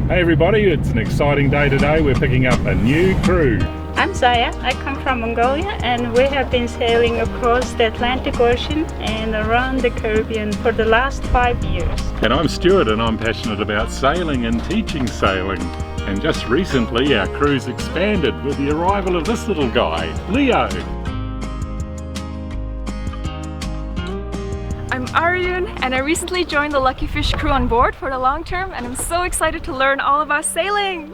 Hey everybody, it's an exciting day today. We're picking up a new crew. I'm Saya. I come from Mongolia and we have been sailing across the Atlantic Ocean and around the Caribbean for the last 5 years. And I'm Stuart and I'm passionate about sailing and teaching sailing. And just recently our crew's expanded with the arrival of this little guy, Leo. I'm Arjun and I recently joined the Luckyfish crew on board for the long term and I'm so excited to learn all about sailing!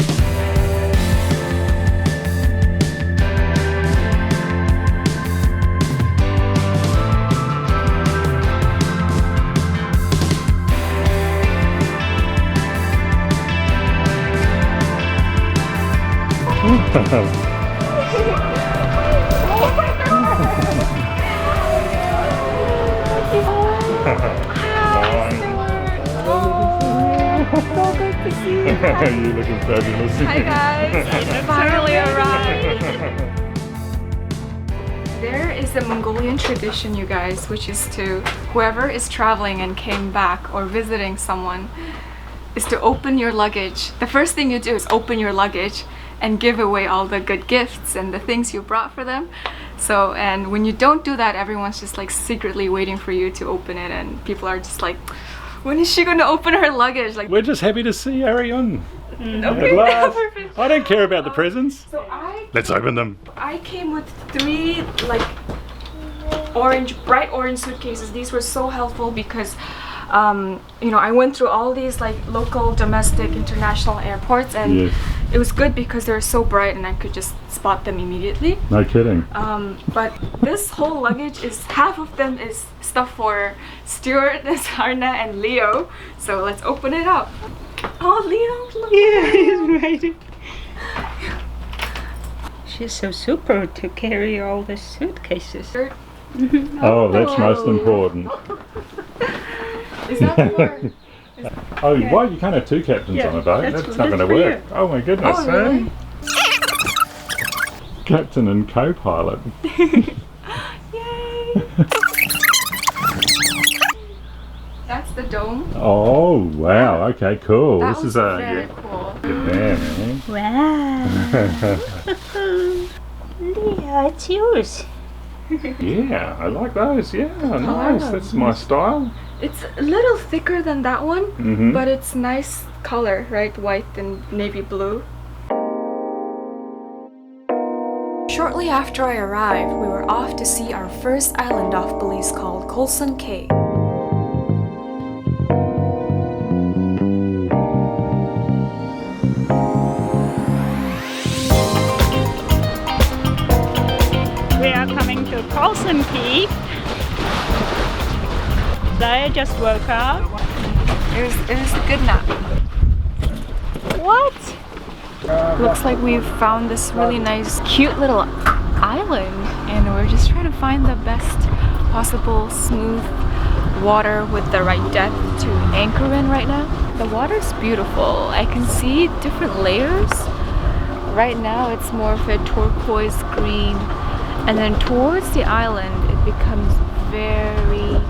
So good to see you guys. You're looking fabulous. Hi guys, I finally arrived. There is a Mongolian tradition, you guys, which is to whoever is traveling and came back or visiting someone is to open your luggage. The first thing you do is open your luggage and give away all the good gifts and the things you brought for them. So, and when you don't do that, everyone's just like secretly waiting for you to open it and people are just like, when is she going to open her luggage? Like, We're just happy to see Arion. okay, perfect. I don't care about the presents. So Let's open them. I came with 3 like bright orange suitcases. These were so helpful because you know, I went through all these like local, domestic, international airports and Yes. it was good because they're so bright and I could just spot them immediately. No kidding. But this whole luggage is, half of them is stuff for Stuart, Sarna and Leo. So let's open it up. Oh, Leo, look. Yeah, he's ready. She's so super to carry all the suitcases. Oh, that's most important. Is that for? Oh, why you can't have 2 captains Yeah, on a boat? that's- That's not going to that's for work. you. Oh my goodness, Oh, really? Captain and co-pilot. Yay! That's the dome. Oh wow, okay, cool. That This was is a very cool. good man, Wow. Leo, it's yours. Yeah, I like those. Yeah, nice. That's my style. It's a little thicker than that one, Mhm. but it's nice color, right? White and navy blue. Shortly after I arrived, we were off to see our first island off Belize called Colson Cay. We are coming to Colson Peak. Saya just woke up. It was a good nap. What? Looks like we've found this really nice, cute little island, and we're just trying to find the best possible smooth water with the right depth to anchor in right now. The water's beautiful. I can see different layers. Right now it's more of a turquoise green, and then towards the island it becomes very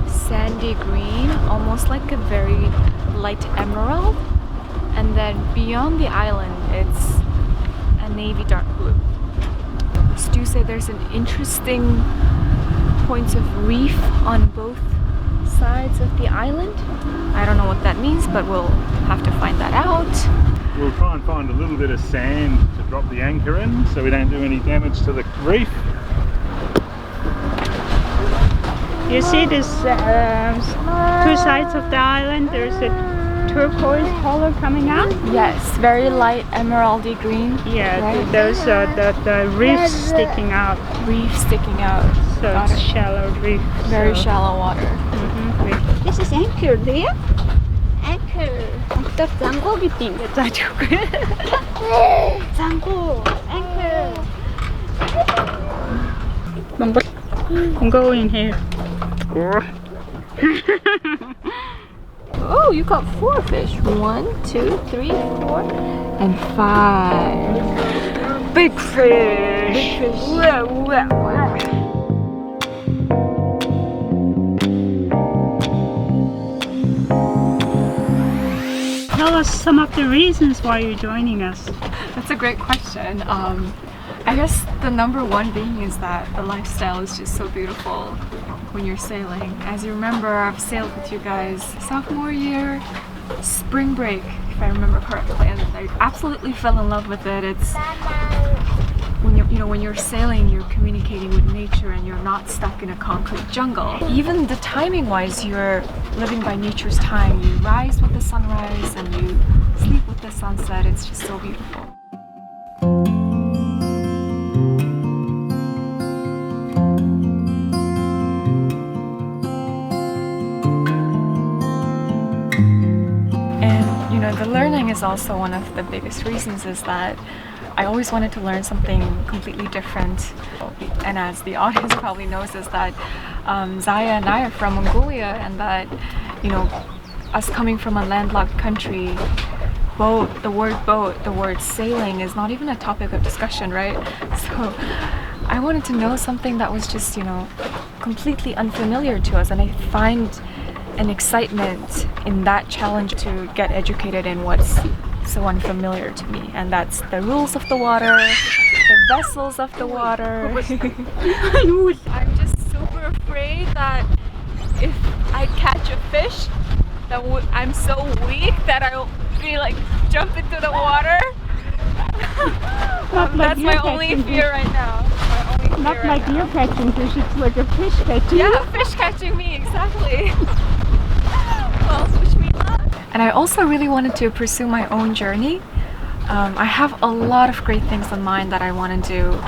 sandy green, almost like a very light emerald. And then beyond the island, it's a navy dark blue. Stu said there's an interesting points of reef on both sides of the island. I don't know what that means, but we'll have to find that out. We'll try and find a little bit of sand to drop the anchor in so we don't do any damage to the reef. You see this 2 sides of the island? There's a turquoise color coming out. Yes, very light emeraldy green. Yeah, Right. those are the reefs sticking out. Reef sticking out. So Got it's it. shallow reef. Very so. shallow water. This is anchor, dear. Anchor. After Zango meeting. Zango. Anchor. Go in here. Oh, you got 4 fish. 1, 2, 3, 4, and 5. Big fish. Big fish. Wow, wow, wow. tell us some of the reasons why you're joining us? That's a great question. I guess the number one being is that the lifestyle is just so beautiful when you're sailing. As you remember, I've sailed with you guys sophomore year, spring break, if I remember correctly, and I absolutely fell in love with it. It's when you're sailing, you're communicating with nature and you're not stuck in a concrete jungle. Even the timing wise, you're living by nature's time. You rise with the sunrise and you sleep with the sunset. It's just so beautiful. And the learning is also one of the biggest reasons, is that I always wanted to learn something completely different. And as the audience probably knows, is that Zaya and I are from Mongolia, and that, us coming from a landlocked country, the word sailing is not even a topic of discussion, right? So I wanted to know something that was just, completely unfamiliar to us, and I find an excitement in that challenge to get educated in what's so unfamiliar to me, and that's the rules of the water, the vessels of the water. I'm just super afraid that if I catch a fish, that I'm so weak that I'll be like jump into the water. That's my only fear right now. Not like you're catching fish, it's like a fish catching. Yeah, fish catching me, exactly. Well, wish me luck. And I also really wanted to pursue my own journey. I have a lot of great things in mind that I want to do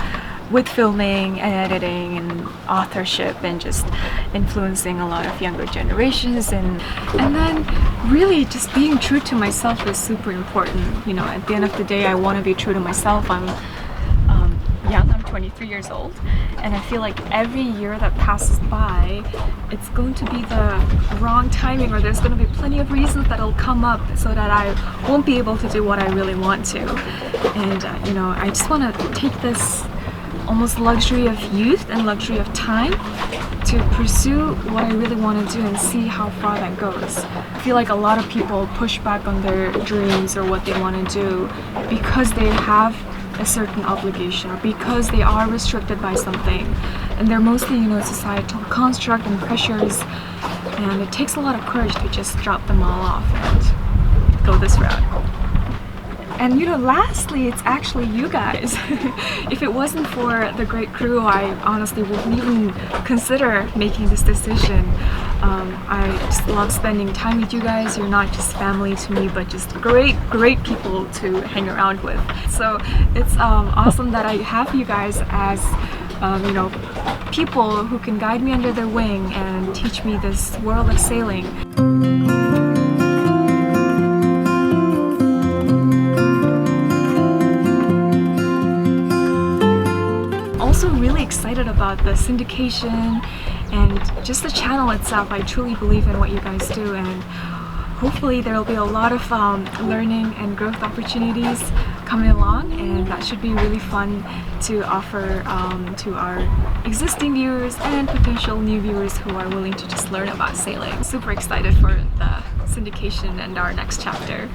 with filming and editing and authorship, and just influencing a lot of younger generations, and then really just being true to myself is super important. At the end of the day, I want to be true to myself. I'm young, I'm 23 years old, and I feel like every year that passes by, it's going to be the wrong timing, or there's going to be plenty of reasons that'll come up so that I won't be able to do what I really want to. And I just want to take this almost luxury of youth and luxury of time to pursue what I really want to do and see how far that goes. I feel like a lot of people push back on their dreams or what they want to do because they have a certain obligation, or because they are restricted by something, and they're mostly societal construct and pressures, and it takes a lot of courage to just drop them all off and go this route. And lastly, it's actually you guys. If it wasn't for the great crew, I honestly wouldn't even consider making this decision. I just love spending time with you guys. You're not just family to me, but just great people to hang around with. So it's awesome that I have you guys as people who can guide me under their wing and teach me this world of sailing. Also really excited about the syndication and just the channel itself. I truly believe in what you guys do, and hopefully there will be a lot of learning and growth opportunities coming along, and that should be really fun to offer to our existing viewers and potential new viewers who are willing to just learn about sailing. Super excited for the syndication and our next chapter.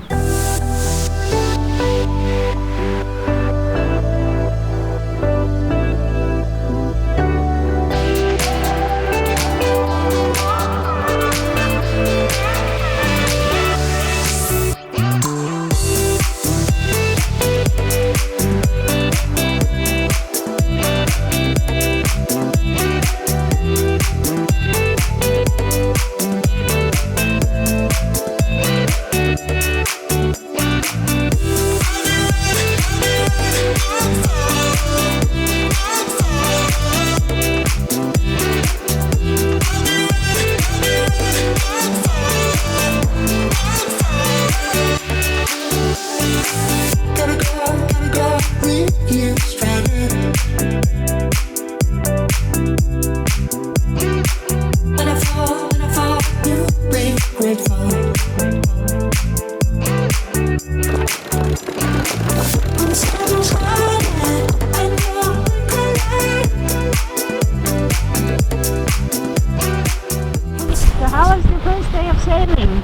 How was the first day of sailing?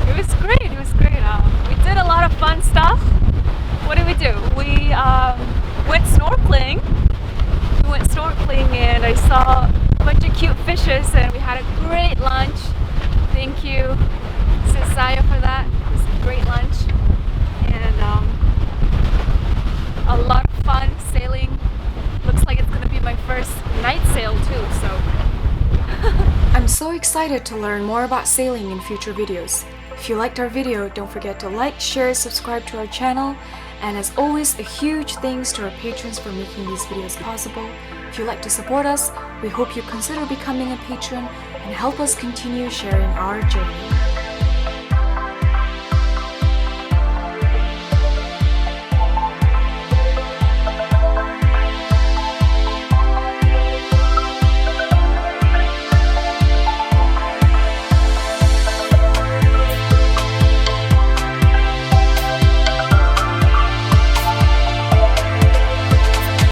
It was great. excited to learn more about sailing in future videos. If you liked our video, don't forget to like, share, subscribe to our channel, and as always, a huge thanks to our patrons for making these videos possible. If you'd like to support us, we hope you consider becoming a patron and help us continue sharing our journey.